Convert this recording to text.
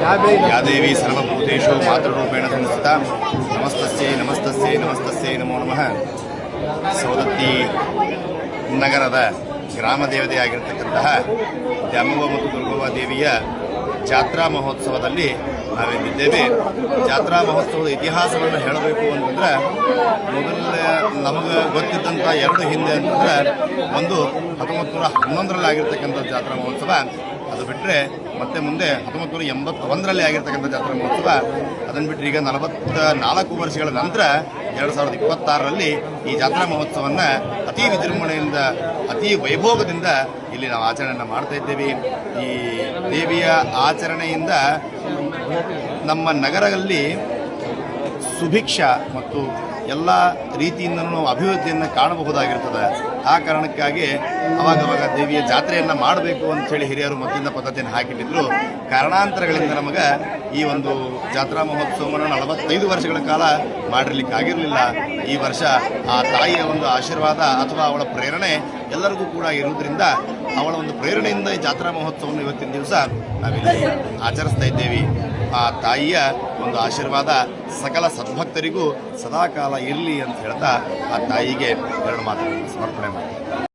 या देवी सर्वभूतेषु मातृरूपेण संस्थिता नमस्तस्यै नमस्तस्यै नमस्तस्यै नमो नमः. ಸವದತ್ತಿ ನಗರದ ಗ್ರಾಮ ದೇವತೆಯಾಗಿರ್ತಕ್ಕಂತಹ ದ್ಯಾಮವ್ವ ಮತ್ತು ದುರ್ಗವ್ವ ದೇವಿಯ ಜಾತ್ರಾ ಮಹೋತ್ಸವದಲ್ಲಿ ನಾವಿದ್ದೇವೆ. ಜಾತ್ರಾ ಮಹೋತ್ಸವದ ಇತಿಹಾಸವನ್ನು ಹೇಳಬೇಕು ಅಂತಂದ್ರೆ ಮೊದಲನೇ ನಮಗೆ ಗೊತ್ತಿದ್ದಂಥ ಎರಡು ಹಿಂದೆ ಅಂತಂದ್ರೆ ಒಂದು 1911ರಲ್ಲಿ ಆಗಿರ್ತಕ್ಕಂಥ ಜಾತ್ರಾ ಮಹೋತ್ಸವ, ಅದು ಬಿಟ್ಟರೆ ಮತ್ತೆ ಮುಂದೆ 1981ರಲ್ಲಿ ಆಗಿರ್ತಕ್ಕಂಥ ಜಾತ್ರಾ ಮಹೋತ್ಸವ. ಅದನ್ನು ಬಿಟ್ಟರೆ ಈಗ 44 ವರ್ಷಗಳ ನಂತರ 2026ರಲ್ಲಿ ಈ ಜಾತ್ರಾ ಮಹೋತ್ಸವವನ್ನು ಅತಿ ವಿಜೃಂಭಣೆಯಿಂದ ಅತಿ ವೈಭೋಗದಿಂದ ಇಲ್ಲಿ ನಾವು ಆಚರಣೆಯನ್ನು ಮಾಡ್ತಾ ಇದ್ದೇವೆ. ಈ ದೇವಿಯ ಆಚರಣೆಯಿಂದ ನಮ್ಮ ನಗರದಲ್ಲಿ ಸುಭಿಕ್ಷ ಮತ್ತು ಎಲ್ಲ ರೀತಿಯಿಂದಲೂ ನಾವು ಅಭಿವೃದ್ಧಿಯನ್ನು ಕಾಣಬಹುದಾಗಿರ್ತದೆ. ಆ ಕಾರಣಕ್ಕಾಗಿ ಅವಾಗವಾಗ ದೇವಿಯ ಜಾತ್ರೆಯನ್ನು ಮಾಡಬೇಕು ಅಂಥೇಳಿ ಹಿರಿಯರು ಮೊದಲಿನ ಪದ್ಧತಿಯನ್ನು ಹಾಕಿಟ್ಟಿದ್ರು. ಕಾರಣಾಂತರಗಳಿಂದ ನಮಗೆ ಈ ಒಂದು ಜಾತ್ರಾ ಮಹೋತ್ಸವವನ್ನು 45 ವರ್ಷಗಳ ಕಾಲ ಮಾಡಿರಲಿಕ್ಕಾಗಿರಲಿಲ್ಲ. ಈ ವರ್ಷ ಆ ತಾಯಿಯ ಒಂದು ಆಶೀರ್ವಾದ ಅಥವಾ ಅವಳ ಪ್ರೇರಣೆ ಎಲ್ಲರಿಗೂ ಕೂಡ ಇರುವುದರಿಂದ ಅವಳ ಒಂದು ಪ್ರೇರಣೆಯಿಂದ ಈ ಜಾತ್ರಾ ಮಹೋತ್ಸವವನ್ನು ಇವತ್ತಿನ ದಿವಸ ನಾವಿಲ್ಲಿ ಆಚರಿಸ್ತಾ ಇದ್ದೇವೆ. ಆ ತಾಯಿಯ ಒಂದು ಆಶೀರ್ವಾದ ಸಕಲ ಸದ್ಭಕ್ತರಿಗೂ ಸದಾಕಾಲ ಇರಲಿ ಅಂತ ಹೇಳ್ತಾ ಆ ತಾಯಿಗೆ ಎರಡು ಮಾತುಗಳನ್ನು ಸಮರ್ಪಣೆ ಮಾಡ್ತೀವಿ.